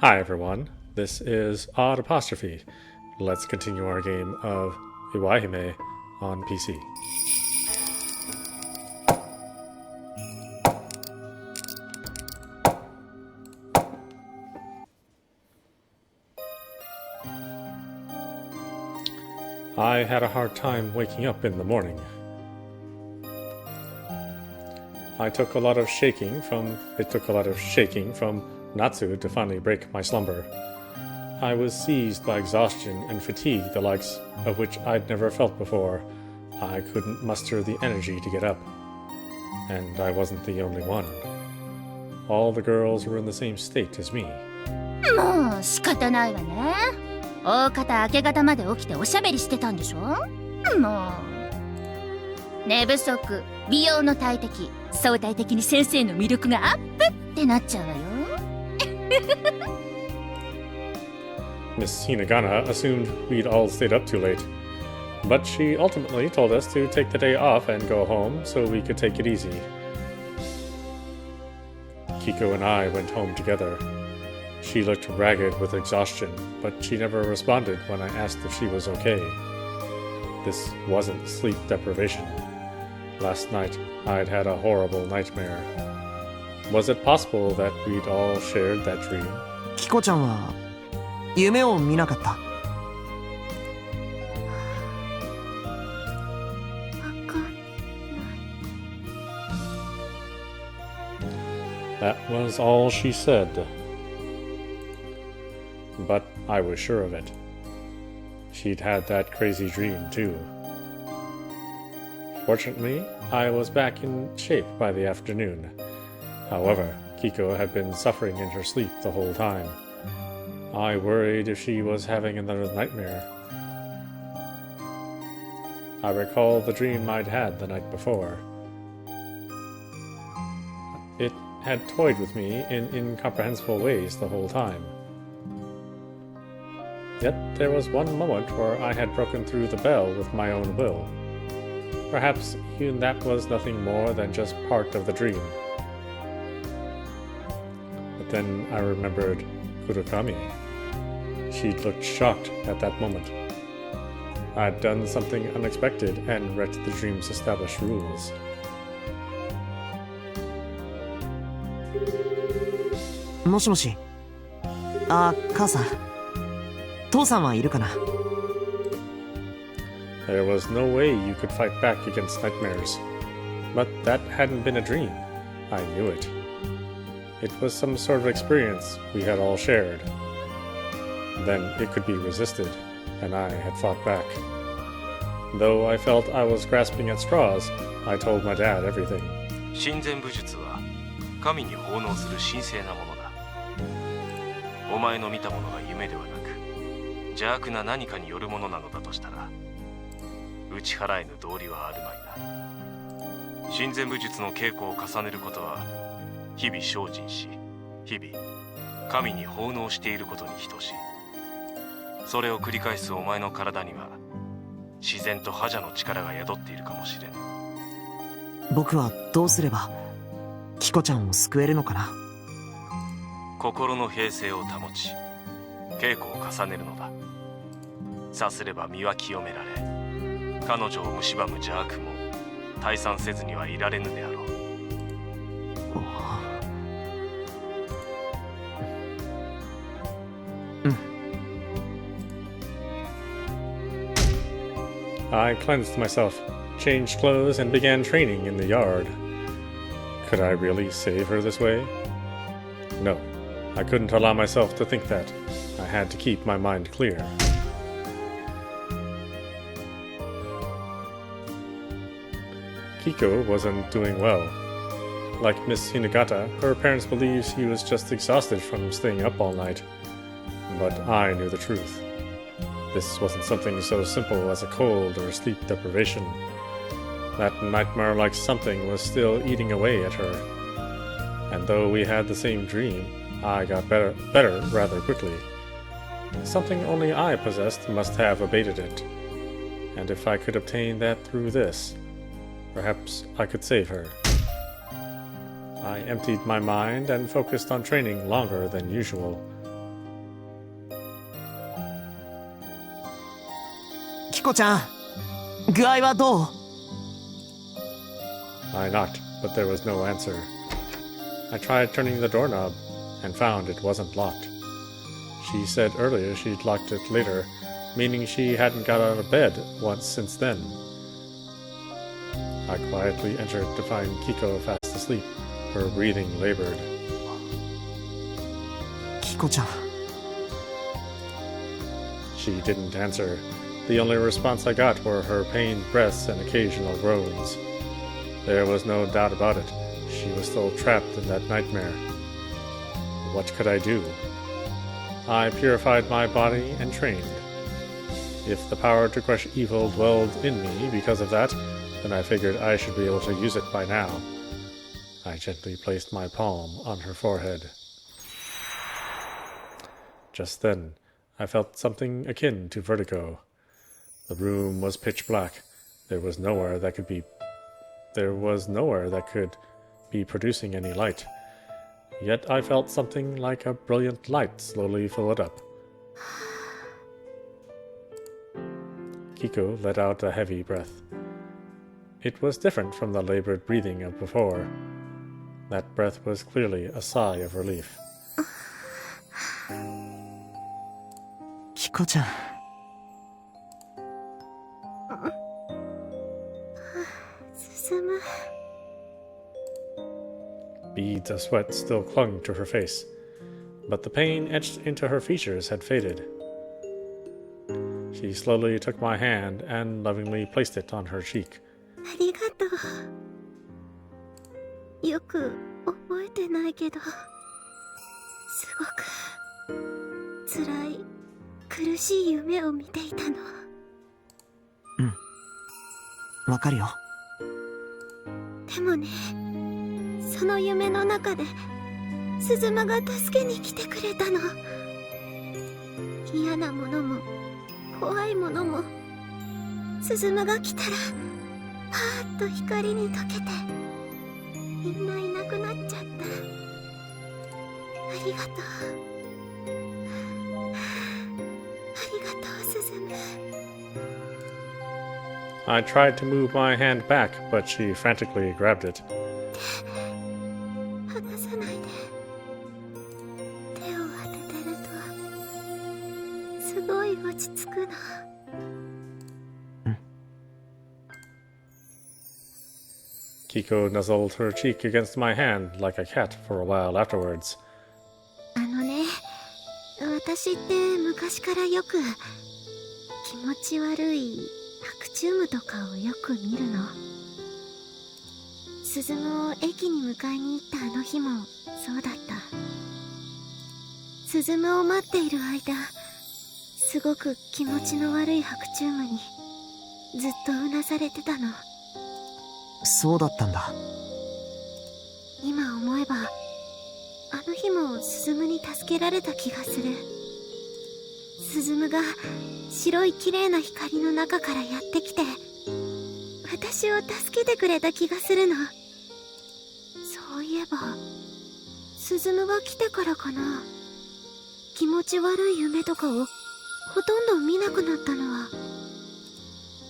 Hi everyone, this is audap. Let's continue our game of Iwaihime on PC. I had a hard time waking up in the morning. It took a lot of shaking from Natsu to finally break my slumber. I was seized by exhaustion and fatigue, the likes of which I'd never felt before. I couldn't muster the energy to get up. And I wasn't the only one. All the girls were in the same state as me. もう仕方ないわね。大方明け方まで起きておしゃべりしてたんでしょ。もう寝不足、美容の大敵、相対的に先生の魅力がアップってなっちゃうわよ。Miss Hinagana assumed we'd all stayed up too late, but she ultimately told us to take the day off and go home so we could take it easy. Kiko and I went home together. She looked ragged with exhaustion, but she never responded when I asked if she was okay. This wasn't sleep deprivation. Last night, I'd had a horrible nightmare. Was it possible that we'd all shared that dream? キコちゃんは夢を見なかった。That was all she said. But I was sure of it. She'd had that crazy dream, too. Fortunately, I was back in shape by the afternoon. However, Kiko had been suffering in her sleep the whole time. I worried if she was having another nightmare. I recalled the dream I'd had the night before. It had toyed with me in incomprehensible ways the whole time. Yet there was one moment where I had broken through the bell with my own will. Perhaps even that was nothing more than just part of the dream. But then I remembered Kurokami. She'd looked shocked at that moment. I'd done something unexpected and wrecked the dream's established rules. もしもし。あ、母さん。父さんはいるかな。There was no way you could fight back against nightmares. But that hadn't been a dream. I knew it. It was some sort of experience we had all shared. Then it could be resisted, and I had fought back. Though I felt I was grasping at straws, I told my dad everything. 神前武術は神に奉納する神聖なものだ。お前の見たものが夢ではなく邪悪な何かによるものなのだとしたら打ち払えぬ道理はあるまいな。神前武術の稽古を重ねることは日々精進し日々神に奉納していることに等しい。それを繰り返すお前の体には自然と覇者の力が宿っているかもしれん。僕はどうすればキコちゃんを救えるのかな。心の平静を保ち稽古を重ねるのだ。さすれば身は清められ彼女を蝕む邪悪も退散せずにはいられぬであろう。I cleansed myself, changed clothes, and began training in the yard. Could I really save her this way? No, I couldn't allow myself to think that. I had to keep my mind clear. Kiko wasn't doing well. Like Miss Hinagata, her parents believed she was just exhausted from staying up all night. But I knew the truth. This wasn't something so simple as a cold or sleep deprivation. That nightmare-like something was still eating away at her. And though we had the same dream, I got better rather quickly. Something only I possessed must have abated it. And if I could obtain that through this, perhaps I could save her. I emptied my mind and focused on training longer than usual. コちゃん、具合はどう？ I knocked, but there was no answer. I tried turning the doorknob and found it wasn't locked. She said earlier she'd locked it later, meaning she hadn't got out of bed once since then. I quietly entered to find Kiko fast asleep, her breathing labored. キコちゃん。 She didn't answer. The only response I got were her pained breaths and occasional groans. There was no doubt about it. She was still trapped in that nightmare. What could I do? I purified my body and trained. If the power to crush evil dwelled in me because of that, then I figured I should be able to use it by now. I gently placed my palm on her forehead. Just then, I felt something akin to vertigo. The room was pitch black. There was nowhere that could be producing any light. Yet I felt something like a brilliant light slowly fill it up. Kiko let out a heavy breath. It was different from the labored breathing of before. That breath was clearly a sigh of relief. キコちゃん。 進む。 Beads of sweat still clung to her face, but the pain etched into her features had faded. She slowly took my hand and lovingly placed it on her cheek. ありがとう。よく覚えてないけど、すごく辛い、苦しい夢を見ていたの。わかるよ。でもね、その夢の中で鈴間が助けに来てくれたの。嫌なものも怖いものも鈴間が来たらパーッと光に溶けてみんないなくなっちゃった。ありがとう。ありがとう、鈴間。 I tried to move my hand back, but she frantically grabbed it. 離さないで。手を当ててるとすごい落ち着くの。Kiko nuzzled her cheek against my hand like a cat for a while afterwards. あのね、私って昔からよく気持ち悪い白チュームとかをよく見るの。鈴間を駅に迎えに行ったあの日もそうだった。鈴間を待っている間、すごく気持ちの悪い白チュームにずっとうなされてたの。そうだったんだ。今思えば、あの日も鈴間に助けられた気がする。鈴間が白い綺麗な光の中からやってきて、私を助けてくれた気がするの。そういえば、鈴間が来てからかな。気持ち悪い夢とかをほとんど見なくなったのは。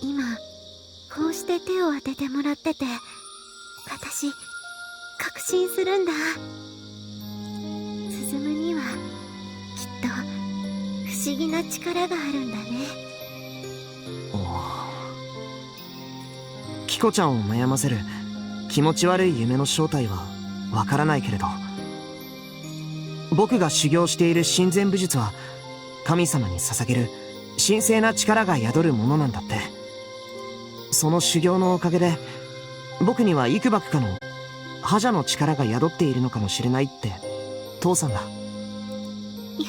今、こうして手を当ててもらってて、私、確信するんだ。鈴間には、きっと、不思議な力があるんだね。キコちゃんを悩ませる気持ち悪い夢の正体はわからないけれど、僕が修行している神前武術は神様に捧げる神聖な力が宿るものなんだって。その修行のおかげで僕には幾ばくかの覇者の力が宿っているのかもしれないって父さんだ。や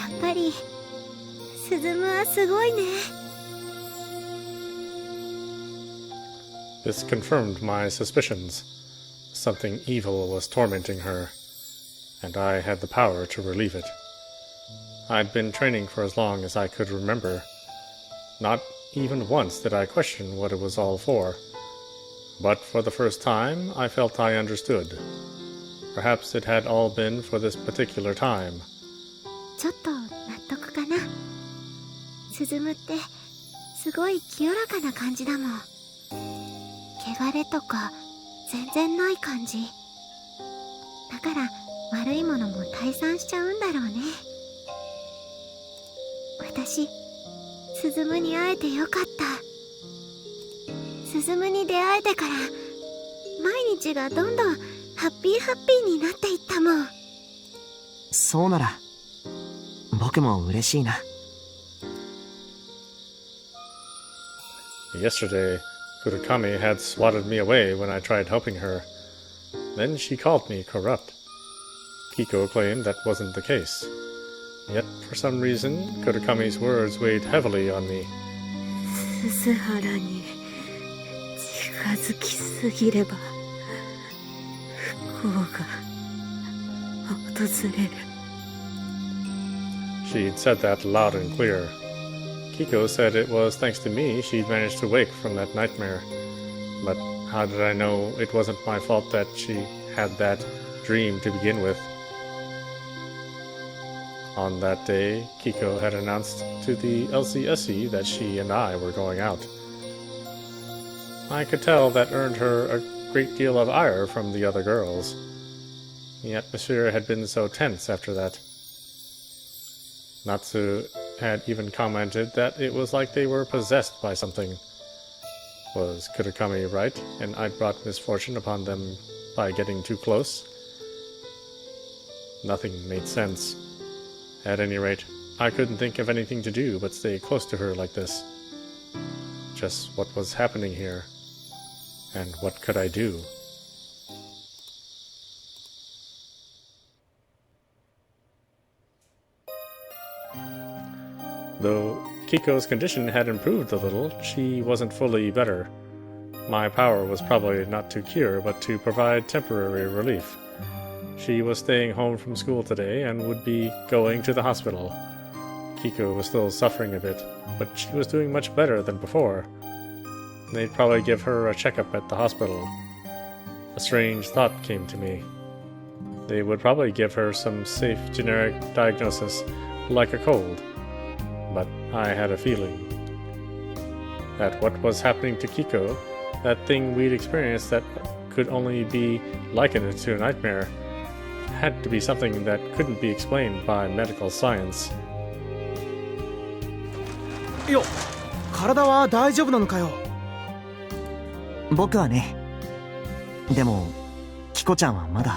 っぱり鈴間はすごいね。This confirmed my suspicions. Something evil was tormenting her, and I had the power to relieve it. I'd been training for as long as I could remember. Not even once did I question what it was all for. But for the first time, I felt I understood. Perhaps it had all been for this particular time. ちょっと納得かな。鈴間ってすごい清らかな感じだもん。汚れとか全然ない感じ。だから悪いものも退散しちゃうんだろうね。私、スズムに会えてよかった。スズムに出会えてから毎日がどんどんハッピーハッピーになっていったもん。そうなら僕も嬉しいな。Yesterday, Kurakami had swatted me away when I tried helping her. Then she called me corrupt. Kiko claimed that wasn't the case. Yet, for some reason, Kurakami's words weighed heavily on me. 鈴原に近づきすぎれば不幸が訪れる。 She'd said that loud and clear. Kiko said it was thanks to me she'd managed to wake from that nightmare. But how did I know it wasn't my fault that she had that dream to begin with? On that day, Kiko had announced to the LCSE that she and I were going out. I could tell that earned her a great deal of ire from the other girls. The atmosphere had been so tense after that. Natsu had even commented that it was like they were possessed by something. Was Kurakami right, and I'd brought misfortune upon them by getting too close? Nothing made sense. At any rate, I couldn't think of anything to do but stay close to her like this. Just what was happening here? And what could I do? Though Kiko's condition had improved a little, she wasn't fully better. My power was probably not to cure, but to provide temporary relief. She was staying home from school today and would be going to the hospital. Kiko was still suffering a bit, but she was doing much better than before. They'd probably give her a checkup at the hospital. A strange thought came to me. They would probably give her some safe generic diagnosis, like a cold. But I had a feeling that what was happening to Kiko, that thing we'd experienced that could only be likened to a nightmare, had to be something that couldn't be explained by medical science. よ、体は大丈夫なのかよ。僕はね。でもキコちゃんはまだ。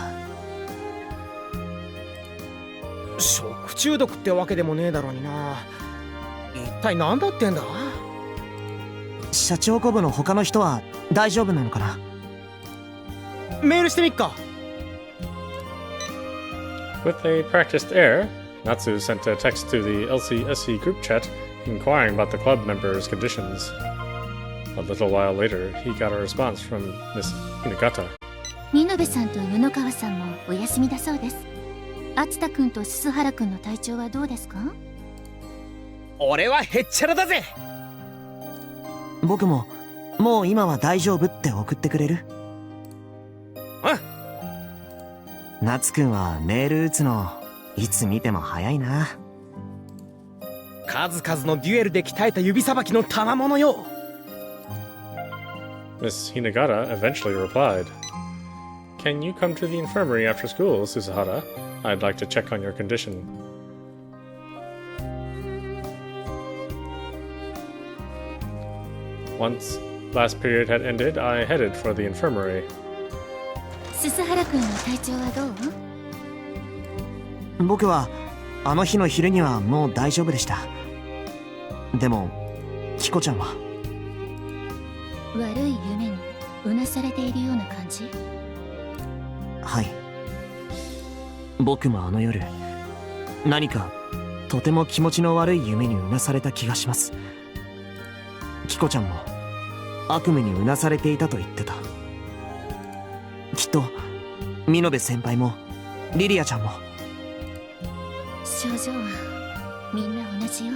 食中毒ってわけでもねえだろうにな。一体何だってんだ。社長コブの他の人は大丈夫なのかな。メールしてみっか。With a practiced air, Natsu sent a text to the LCSE group chat inquiring about the club members' conditions. A little while later, he got a response from Miss Hinagata. 見延さんと布川さんもお休みだそうです。厚田くんと鈴原くんの体調はどうですか？俺はへっちゃらだぜ。僕ももう今は大丈夫って送ってくれる？夏くんはメール打つのいつ見ても早いな。数々のデュエルで鍛えた指さばきの賜物よ。Miss Hinagata eventually replied, "Can you come to the infirmary after school, Suzuhara? I'd like to check on your condition." Once last period had ended, I headed for the infirmary. 鈴原くんの体調はどう？僕はあの日の昼にはもう大丈夫でした。でもキコちゃんは。悪い夢にうなされているような感じ？はい。僕もあの夜何かとても気持ちの悪い夢にうなされた気がします。キコちゃんも悪夢にうなされていたと言ってた。きっと見延先輩もリリアちゃんも。症状はみんな同じよ。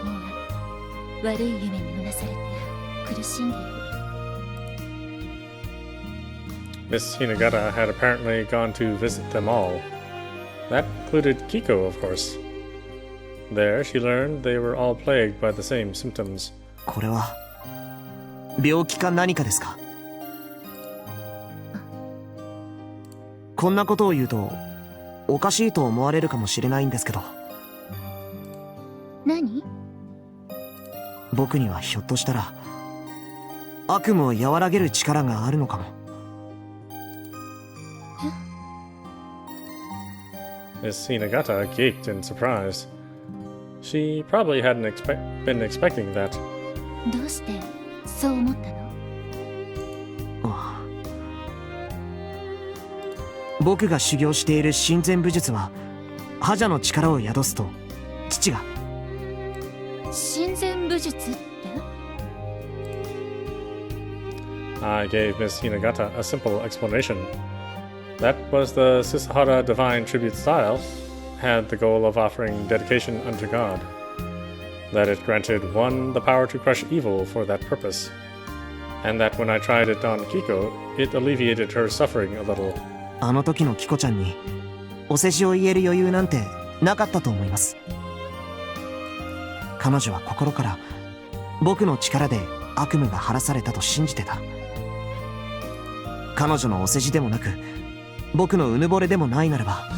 みんな悪い夢にうなされて苦しんでいる。Miss Hinagata had apparently gone to visit them all. That included Kiko, of course. There, she learned they were all plagued by the same symptoms. これは病気か何かですか？こんなことを言うとおかしいと思われるかもしれないんですけど、何？僕にはひょっとしたら悪夢を和らげる力があるのかも。Miss Hinagata gaped in surprise. She probably hadn't been expecting that. どうしてそう思ったの？ああ、僕が修行している親善武術は覇者の力を宿すと父が。親善武術って？ I gave Miss Hinagata a simple explanation. That was the Susahara divine tribute style, had the goal of offering dedication unto God. That it granted one the power to crush evil for that purpose. And that when I tried it on Kiko, it alleviated her suffering a little. あの時のキコちゃんにお世辞を言える余裕なんてなかったと思います。彼女は心から僕の力で悪夢が晴らされたと信じてた。彼女のお世辞でもなく僕のうぬぼれでもないならば、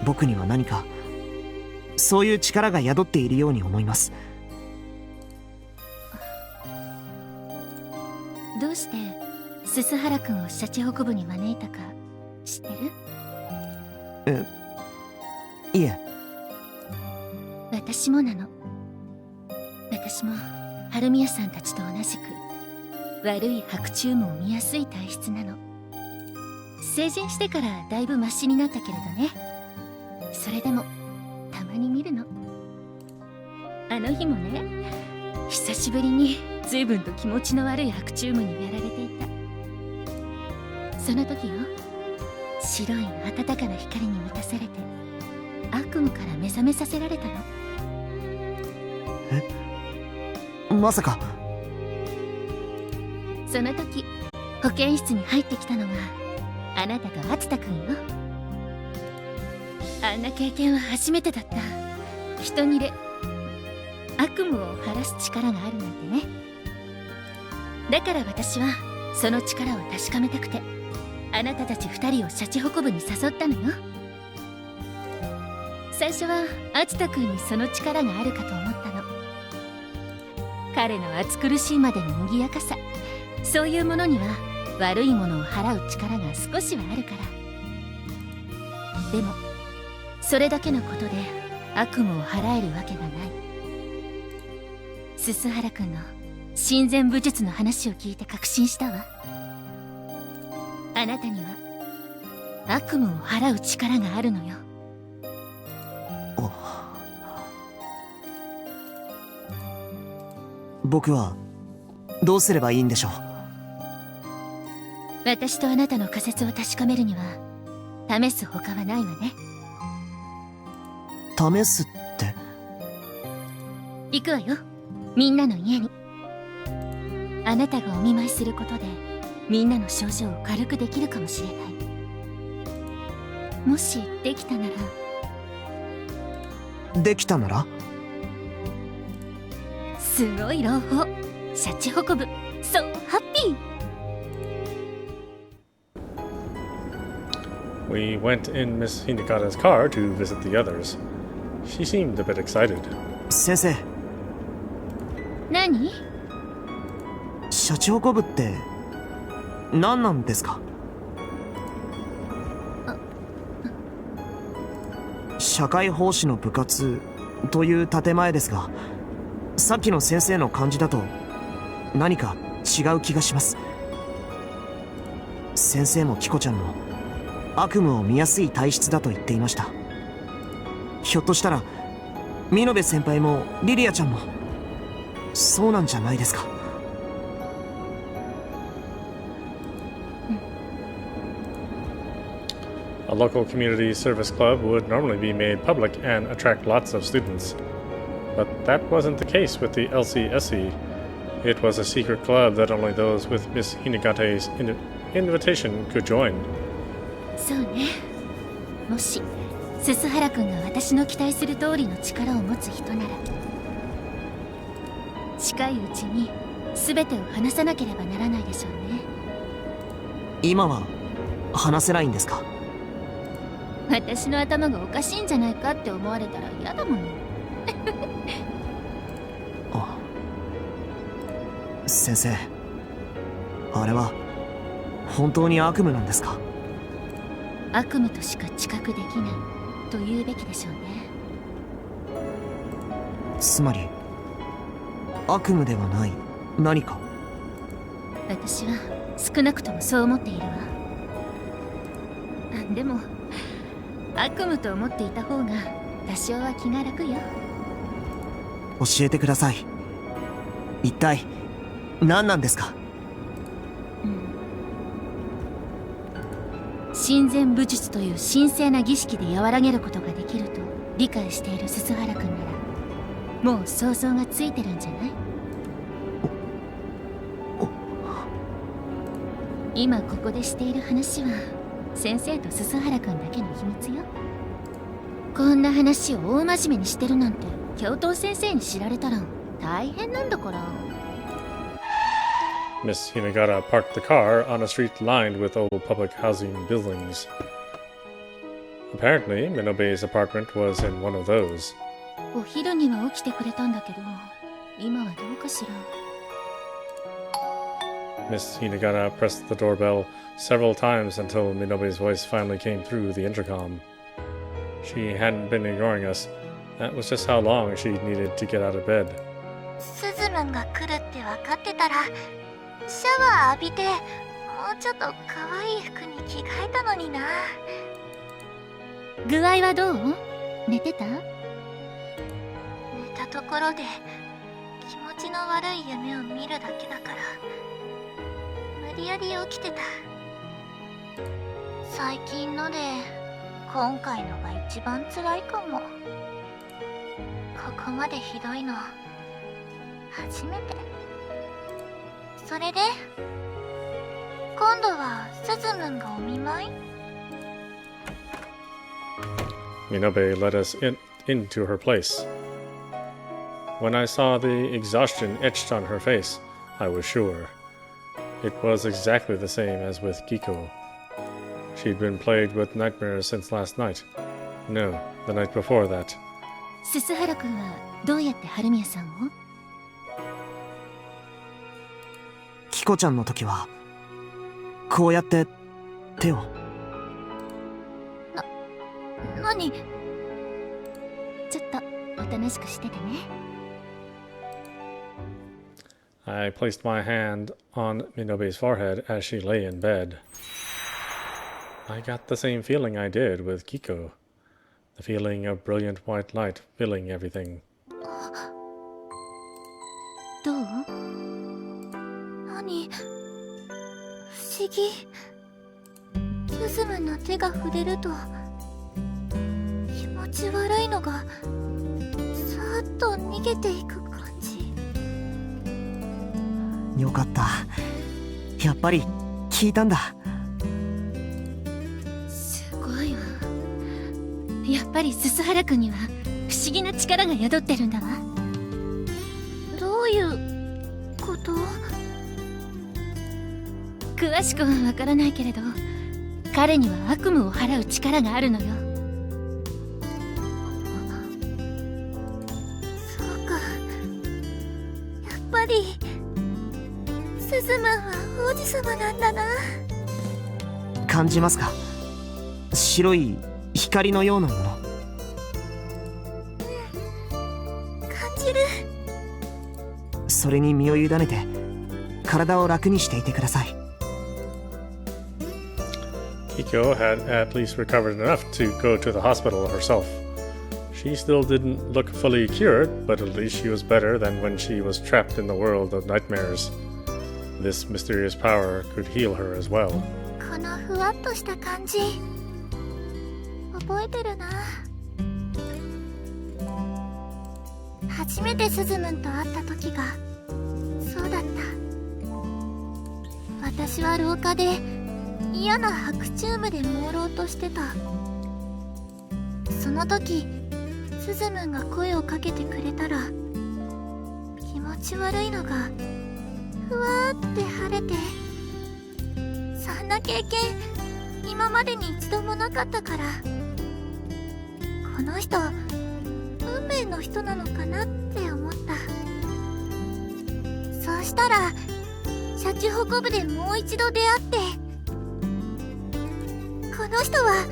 僕には何かそういう力が宿っているように思います。どうして鈴原君をシャチホコ部に招いたか知ってる？いえ。私もなの。私も春宮さんたちと同じく悪い白昼夢を見やすい体質なの。成人してからだいぶマシになったけれどね。それでもたまに見るの。あの日もね、久しぶりに随分と気持ちの悪い白昼夢にやられていた。その時よ、白い暖かな光に満たされて悪夢から目覚めさせられたの。まさか。その時保健室に入ってきたのがあなたと篤田くんよ。あんな経験は初めてだった。人に悪夢を晴らす力があるなんてね。だから私はその力を確かめたくてあなたたち2人をシャチホコ部に誘ったのよ。最初は篤田くんにその力があるかと思ったの。彼の暑苦しいまでの賑やかさ、そういうものには悪いものを払う力が少しはあるから。でもそれだけのことで悪夢を払えるわけがない。鈴原君の親善武術の話を聞いて確信したわ。あなたには悪夢を払う力があるのよ。僕はどうすればいいんでしょう？私とあなたの仮説を確かめるには試すほかはないわね。試すって？行くわよ、みんなの家に。あなたがお見舞いすることでみんなの症状を軽くできるかもしれない。もしできたなら。できたなら？すごい朗報。シャチホコ部 So happy! We went in Miss Hinagata's car to visit the others. She seemed a bit excited. 先生、何？シャチホコ部って何なんですか？社会奉仕の部活という建前ですが、さっきの先生の感じだと何か違う気がします。先生もキコちゃんも悪夢を見やすい体質だと言っていました。ひょっとしたら見延先輩もリリアちゃんもそうなんじゃないですか。A local community service club would normally be made public and attract lots of students. But that wasn't the case with the LCSE. It was a secret club that only those with Miss Hinagate's invitation could join. そうね。もし鈴原君が私の期待する通りの力を持つ人なら、近いうちに全てを話さなければならないでしょうね。今は話せないんですか？私の頭がおかしいんじゃないかって思われたら嫌だもの。あ、先生、あれは本当に悪夢なんですか？悪夢としか知覚できないと言うべきでしょうね。つまり悪夢ではない何か？私は少なくともそう思っているわ。でも悪夢と思っていた方が多少は気が楽よ。教えてください。一体何なんですか？親善武術という神聖な儀式で和らげることができると理解している鈴原君なら、もう想像がついてるんじゃない？今ここでしている話は先生と鈴原君だけの秘密よ。こんな話を大真面目にしてるなんて教頭先生に知られたら大変なんだから。Miss Hinagata parked the car on a street lined with old public housing buildings. Apparently, Minobe's apartment was in one of those. お昼には起きてくれたんだけど、今はどうかしら。Miss Hinagata pressed the doorbell several times until Minobe's voice finally came through the intercom. She hadn't been ignoring us. That was just how long she needed to get out of bed. スズムンが来るって分かってたら、シャワー浴びてもうちょっと可愛い服に着替えたのにな。具合はどう？寝てた？寝たところで気持ちの悪い夢を見るだけだから、無理やり起きてた。最近ので今回のが一番辛いかも。ここまでひどいの初めて。それで今度はスズムンがお見舞い？ Minobe led us into her place. When I saw the exhaustion etched on her face, I was sure. It was exactly the same as with Kiko. She'd been plagued with nightmares since last night. No, the night before that. 鈴原君はどうやって春宮さんを？キコちゃんの時はこうやって手を。何？ちょっとおとなしくしててね。I placed my hand on Minobe's forehead as she lay in bed. I got the same feeling I did with Kiko. The feeling of brilliant white light filling everything. どう？何？不思議。スズムンの手が触れると気持ち悪いのがさーっと逃げていく感じ。よかった。やっぱり聞いたんだ。すごいわ。やっぱり鈴原君には不思議な力が宿ってるんだわ。どういうこと？詳しくはわからないけれど、彼には悪夢を払う力があるのよ。そうか。やっぱりスズムンは王子様なんだな。感じますか？白い光のようなもの。感じる。それに身を委ねて体を楽にしていてください。Kiko had at least recovered enough to go to the hospital herself. She still didn't look fully cured, but at least she was better than when she was trapped in the world of nightmares. This mysterious power could heal her as well. このふわっとした感じ覚えてるな。初めてスズムンと会った時がそうだった。私は廊下で嫌な白昼夢で朦朧としてた。その時スズムンが声をかけてくれたら気持ち悪いのがふわーって晴れて、そんな経験今までに一度もなかったから、この人運命の人なのかなって思った。そうしたらシャチホコ部でもう一度出会って、この人は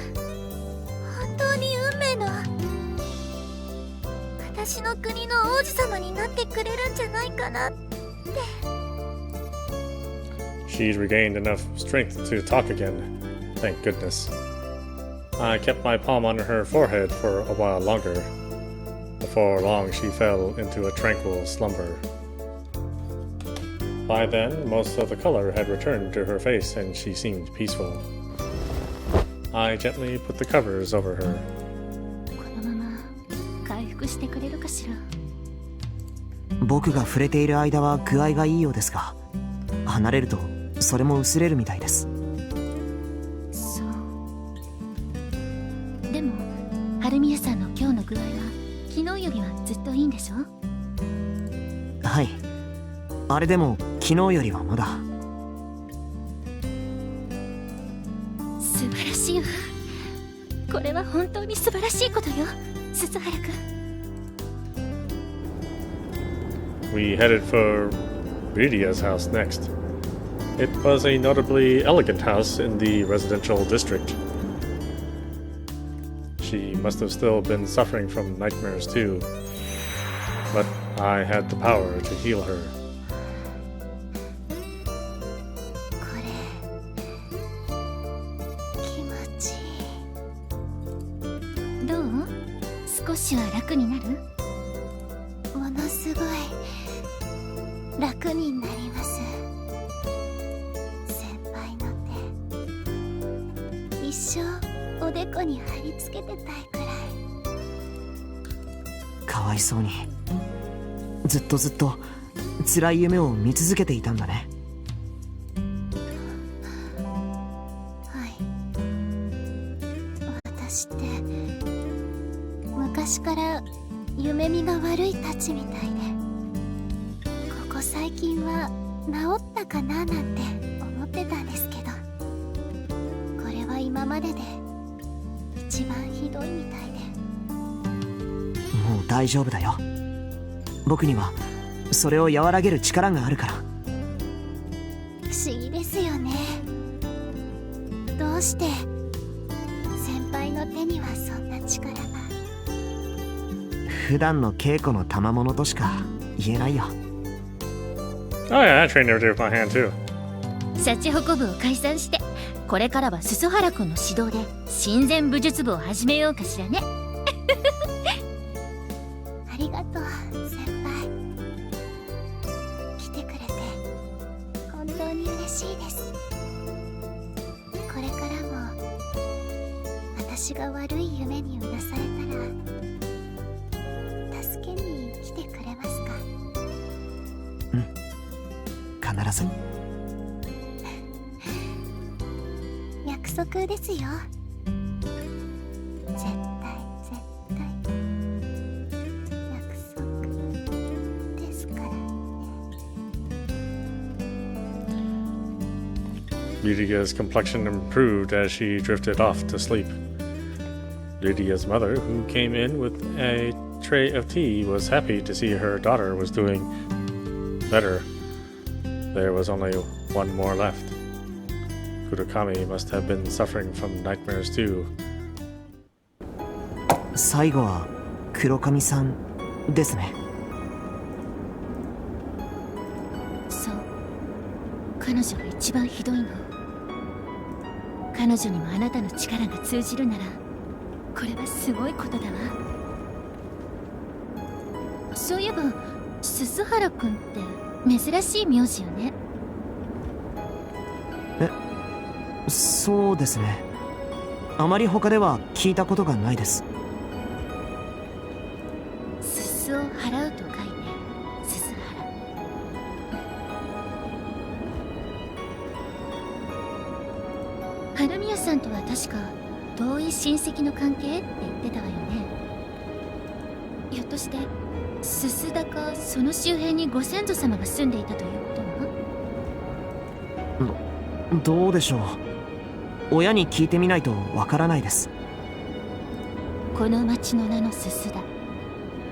本当に運命の私の国の王子様になってくれるんじゃないかなって。 She'd regained enough strength to talk again. Thank goodness. I kept my palm on her forehead for a while longer. Before long, she fell into a tranquil slumber. By then, most of the color had returned to her face and she seemed peaceful. I gently put the covers over her. このまま回復してくれるかしら。僕が触れている間は具合がいいようですが、離れるとそれも薄れるみたいです。そう。でも春宮さんの今日の具合は昨日よりはずっといいんでしょ？はい。あれでも昨日よりはまだ。素晴らしいわ。これは本当に素晴らしいことよ、鈴原くん。We headed for Rydia's house next. It was a notably elegant house in the residential district. She must have still been suffering from nightmares too, but I had the power to heal her. これ気持ちいい。どう？少しは楽になる？ものすごい楽になります。先輩の手、一生おでこに貼り付けてたいくらい。かわいそうに。ずっと辛い夢を見続けていたんだね。はい。私って昔から夢見が悪いたちみたいで、ここ最近は治ったかななんて思ってたんですけど、これは今までで一番ひどいみたいで。もう大丈夫だよ。僕にはそれを和らげる力があるから。不思議ですよね。どうして先輩の手にはそんな力が。普段の稽古の賜物としか言えないよ。Oh yeah, I trained her with my hand too. シャチホコ部を解散して、これからは鈴原くんの指導で親善武術部を始めようかしらね。ありがとう先輩。来てくれて本当に嬉しいです。これからも私が悪い夢にうなされたら助けに来てくれますか？必ず。約束ですよ。絶対約束ですからね。Lydia's complexion improved as she drifted off to sleep. Lydia's mother, who came in with a tray of tea, was happy to see her daughter was doing better. There was only one more left. Kurokami must have been suffering from nightmares too. 最後は黒髪さんですね。そう。彼女が一番ひどいの。彼女にもあなたの力が通じるなら、これはすごいことだわ。そういえば鈴原くんって珍しい名字よね。そうですね。あまり他では聞いたことがないです。すすを払うと書いて鈴原。春宮さんとは確か遠い親戚の関係って言ってたわよね。ひょっとしてすすだかその周辺にご先祖様が住んでいたということは？どうでしょう。親に聞いてみないとわからないです。この町の名のすすだ、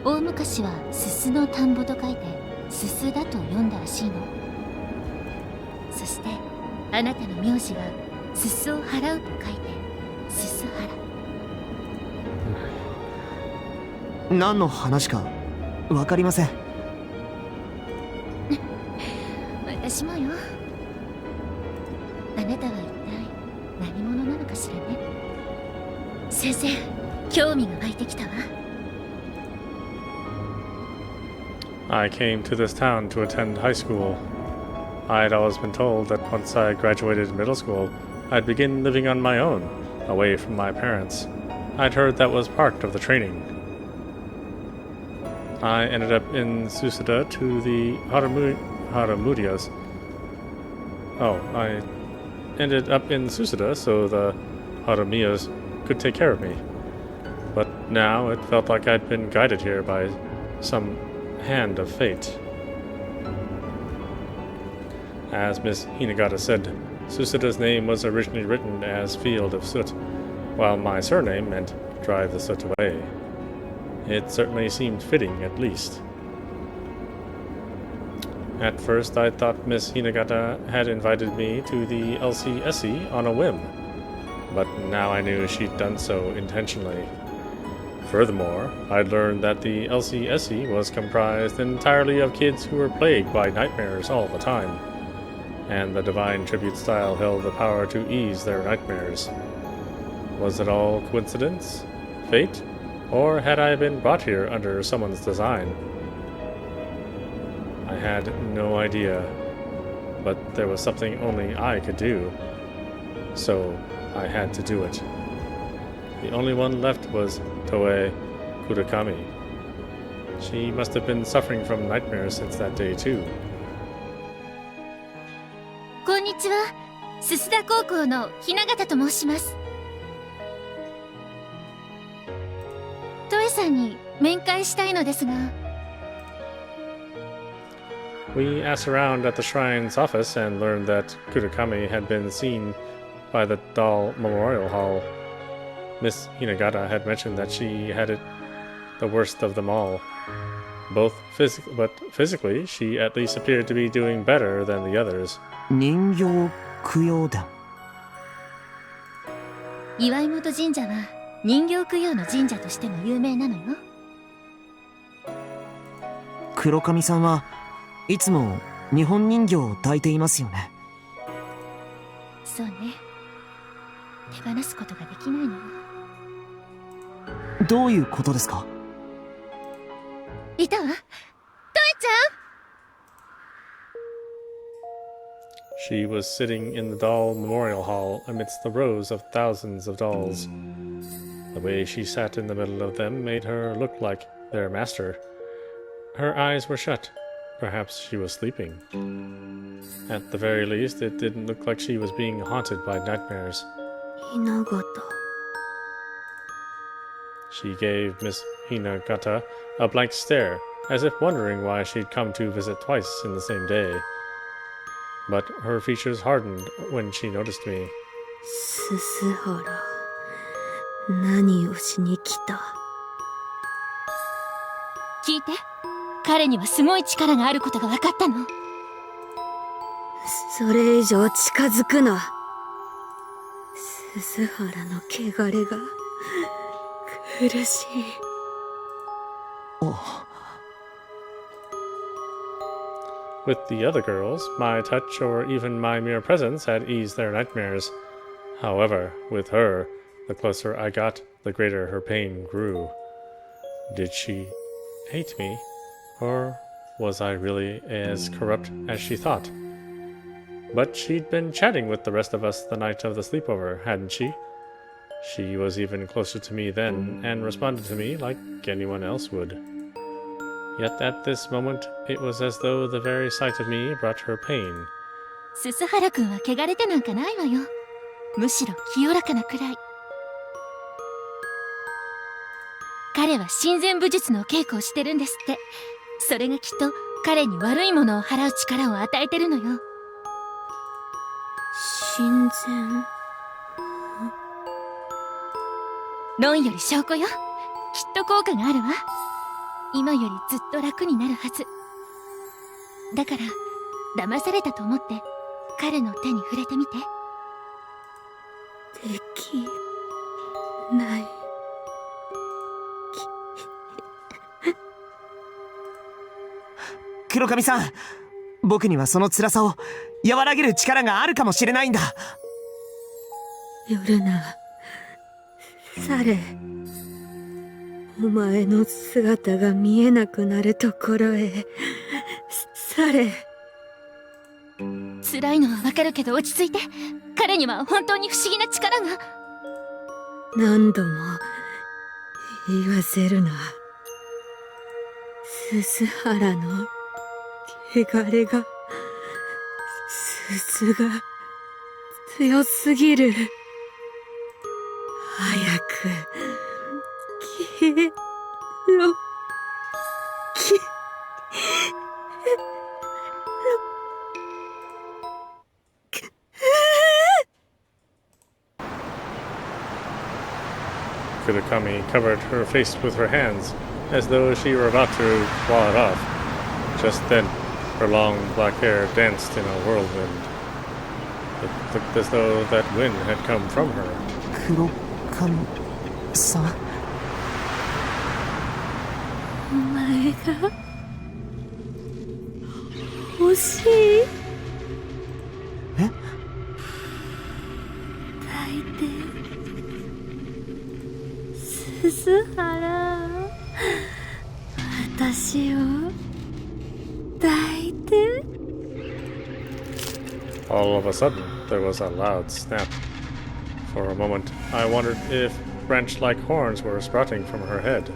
大昔はすすの田んぼと書いてすすだと読んだらしいの。そしてあなたの名字はすすを払うと書いてすす払。何の話かわかりません。私もよ。あなたは一体何者なのかしらね。先生、興味が湧いてきたわ。I came to this town to attend high school. I had always been told that once I graduated middle school, I'd begin living on my own, away from my parents. I'd heard that was part of the training. I ended up in Susada to the Haramurias. I ended up in Susada so the Haramiyas could take care of me. But now it felt like I'd been guided here by some hand of fate. As Miss Hinagata said, Susada's name was originally written as Field of Soot, while my surname meant Drive the Soot Away. It certainly seemed fitting, at least. At first, I thought Miss Hinagata had invited me to the LCSE on a whim, but now I knew she'd done so intentionally. Furthermore, I'd learned that the LCSE was comprised entirely of kids who were plagued by nightmares all the time, and the divine tribute style held the power to ease their nightmares. Was it all coincidence? Fate? Or had I been brought here under someone's design? I had no idea, but there was something only I could do, so I had to do it. The only one left was Toe Kurakami. She must have been suffering from nightmares since that day too. こんにちは、すすだ高校の雛形と申します。トエさんに面会したいのですが。We asked around at the shrine's office and learned that Kurakami had been seen by the doll memorial hall. Miss Hinagata had mentioned that she had it the worst of them all. But physically, she at least appeared to be doing better than the others. 人形供養団。岩井本神社は人形供養の神社としても有名なのよ。黒髪さんはいつも日本人形を抱いていますよね。そうね。手放すことができないのよ。どういうことですか？いたわ。トエちゃん。She was sitting in the doll memorial hall amidst the rows of thousands of dolls. The way she sat in the middle of them made her look like their master. Her eyes were shut. Perhaps she was sleeping. At the very least, it didn't look like she was being haunted by nightmares. She gave Miss Hinagata a blank stare, as if wondering why she'd come to visit twice in the same day. But her features hardened when she noticed me. すすはら、何をしに来た？聞いて。彼にはすごい力があることが分かったの。それ以上近づくな。すすはらの汚れが苦しい。With the other girls, my touch or even my mere presence had eased their nightmares. However, with her, the closer I got, the greater her pain grew. Did she hate me? Or was I really as corrupt as she thought? But she'd been chatting with the rest of us the night of the sleepover, hadn't she? She was even closer to me then, and responded to me like anyone else would. Yet at this moment, it was as though the very sight of me brought her pain. すすはらくんは汚れてなんかないわよ。むしろ清らかなくらい。彼は親善武術の稽古をしてるんですって。それがきっと彼に悪いものを払う力を与えてるのよ。親善。論より証拠よ。きっと効果があるわ。今よりずっと楽になるはず。だから騙されたと思って彼の手に触れてみて。できない。黒髪さん、僕にはその辛さを和らげる力があるかもしれないんだ。夜な、され。お前の姿が見えなくなるところへ、され。辛いのはわかるけど落ち着いて。彼には本当に不思議な力が。何度も言わせるな。鈴原の汚れが、鈴が強すぎる。早く消えろ。消えKudakami covered her face with her hands, as though she were about to wall it off. Just then, her long black hair danced in a whirlwind. It looked as though that wind had come from her. 黒髪さん。お前が欲しい。え？抱いて、鈴原。私を抱いて。All of a sudden, there was a loud snap. For a moment, I wondered if branch-like horns were sprouting from her head.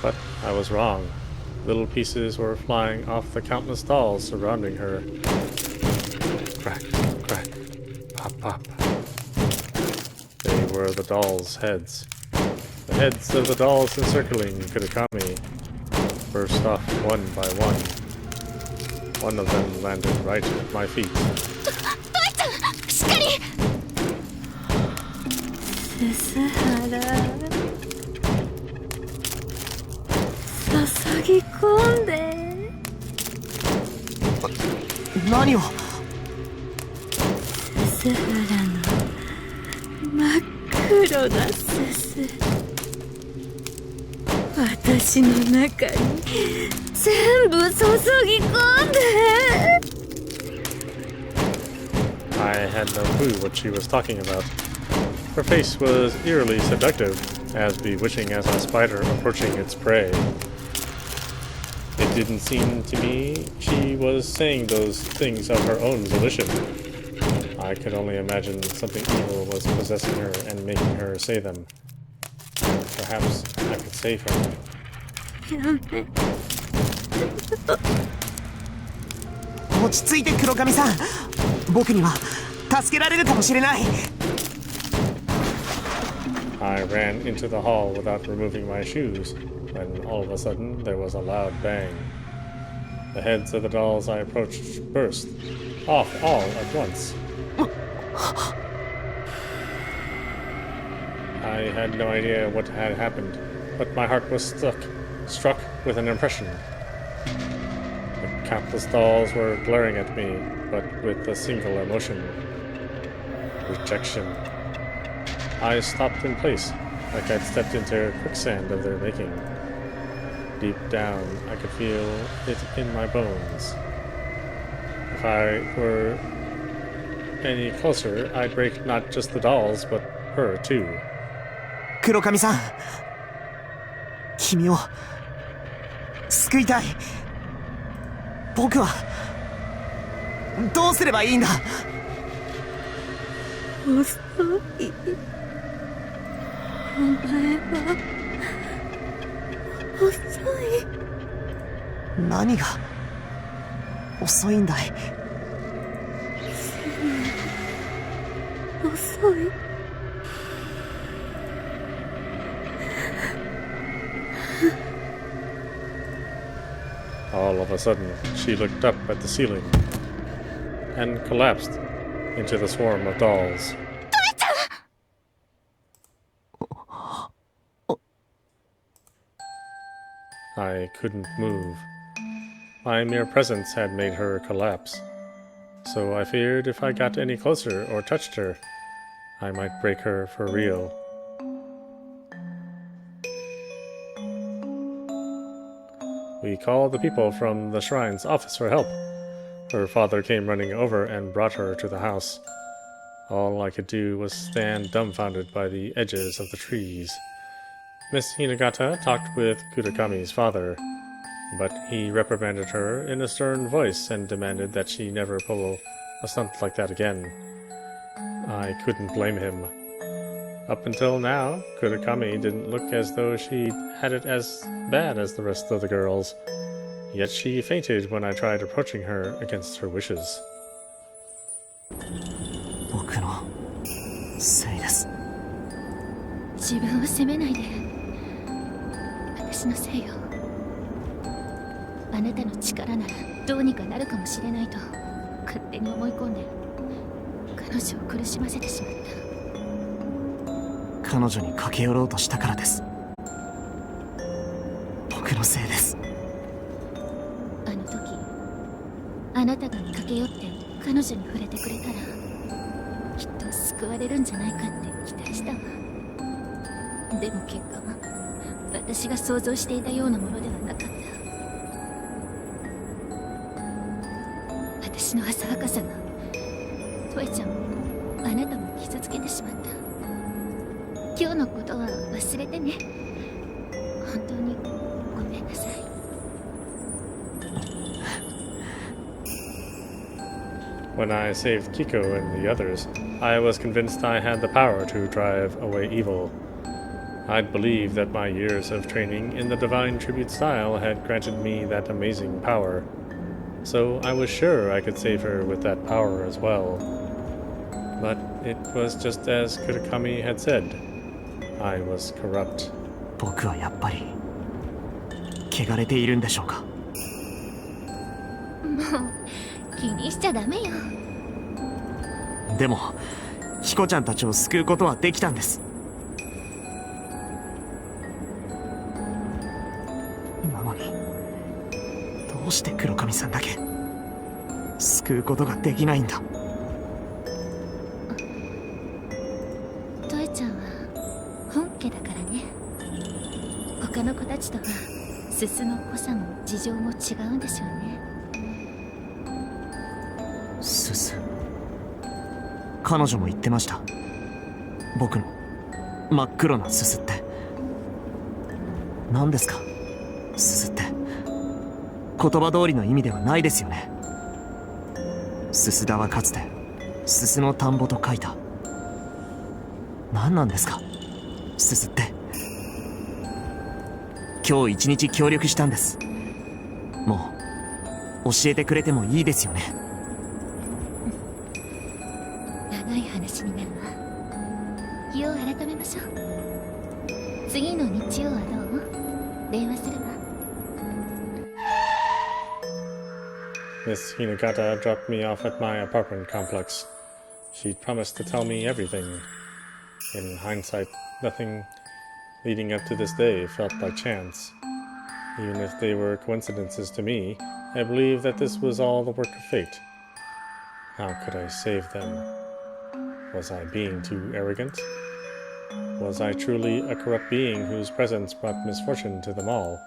But I was wrong. Little pieces were flying off the countless dolls surrounding her. Crack, crack, pop, pop. They were the dolls' heads. The heads of the dolls encircling Kudakami burst off one by one. One of them landed right at my feet. しっかり。鈴原、注ぎ込んで。何を？鈴原の真っ黒な鈴。私の中に全部注ぎ込んで。I had no clue what she was talking about. Her face was eerily seductive, as bewitching as a spider approaching its prey. It didn't seem to me she was saying those things of her own volition. I could only imagine something evil was possessing her and making her say them. Perhaps I could save her. やめ。落ち着いて黒髪さん。僕には助けられるかもしれない。I ran into the hall without removing my shoes, when all of a sudden there was a loud bang. The heads of the dolls I approached burst off all at once. I had no idea what had happened, but my heart was struck with an impression. The countless dolls were glaring at me, but with a single emotion: rejection. I stopped in place, like I'd stepped into quicksand of their making. Deep down, I could feel it in my bones. If I were any closer, I'd break not just the dolls, but her too. 黒髪さん、君を救いたい。僕はどうすればいいんだ？遅い。お前は遅い。何が遅いんだい？遅い。All of a sudden, she looked up at the ceiling and collapsed into the swarm of dolls. I couldn't move. My mere presence had made her collapse, so I feared if I got any closer or touched her, I might break her for real. We called the people from the shrine's office for help. Her father came running over and brought her to the house. All I could do was stand dumbfounded by the edges of the trees. Miss Hinagata talked with Kurakami's father, but he reprimanded her in a stern voice and demanded that she never pull a stunt like that again. I couldn't blame him. Up until now, Kurakami didn't look as though she had it as bad as the rest of the girls, yet she fainted when I tried approaching her against her wishes. 僕のせいです。自分を責めないで。私のせいよ。あなたの力ならどうにかなるかもしれないと勝手に思い込んで彼女を苦しませてしまった。彼女に駆け寄ろうとしたからです。僕のせいです。あの時あなたが駆け寄って彼女に触れてくれたらきっと救われるんじゃないかって期待したわ。でも結果は私が想像していたようなものではなかった。私の浅はかさがトエちゃんもあなたも傷つけてしまった。今日のことは忘れてね。本当にごめんなさい。When I saved Kiko and the others, I was convinced I had the power to drive away evil. I'd believed that my years of training in the divine tribute style had granted me that amazing power, so I was sure I could save her with that power as well. But it was just as Kurakami had said. I was corrupt. 僕はやっぱり汚れているんでしょうか。もう気にしちゃダメよ。でもヒコちゃんたちを救うことはできたんです。なのにどうして黒髪さんだけ救うことができないんだ。トエちゃんは本家だからね。他の子たちとはススの濃さも事情も違うんでしょうね。スス、彼女も言ってました。僕の真っ黒なススって何ですか？ススって言葉通りの意味ではないですよね。ススダはかつてススの田んぼと書いた。何なんですかススって。今日一日協力したんです。もう教えてくれてもいいですよね。長い話になるわ。日を改めましょう。次の日曜はどう？電話するわ。Miss Hinagata dropped me off at my apartment complex. She'd promised to tell me everything. In hindsight, nothing leading up to this day felt like chance. Even if they were coincidences to me, I believe that this was all the work of fate. How could I save them? Was I being too arrogant? Was I truly a corrupt being whose presence brought misfortune to them all?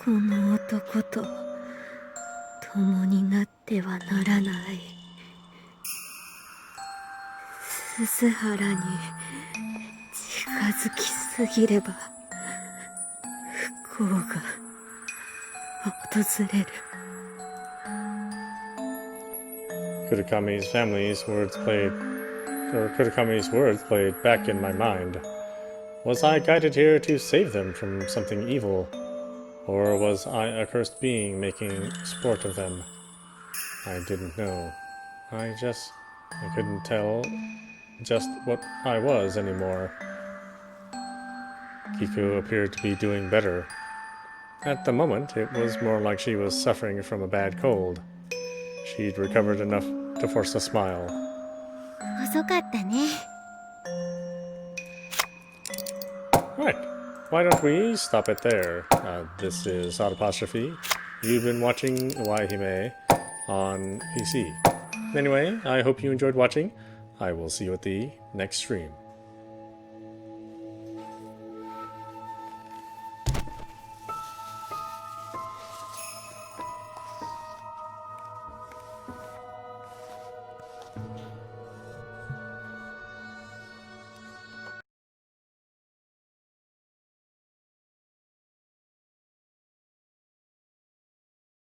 この男と共になってはならない。鈴原に近づきすぎれば不幸が訪れる。Kurakami's words played back in my mind. Was I guided here to save them from something evil? Or was I a cursed being making sport of them? I didn't know. I couldn't tell just what I was anymore. Kiko appeared to be doing better. At the moment, it was more like she was suffering from a bad cold. She'd recovered enough to force a smile. 遅かったね。 Right. Why don't we stop it there? This is audap. You've been watching Iwaihime on PC. Anyway, I hope you enjoyed watching. I will see you at the next stream.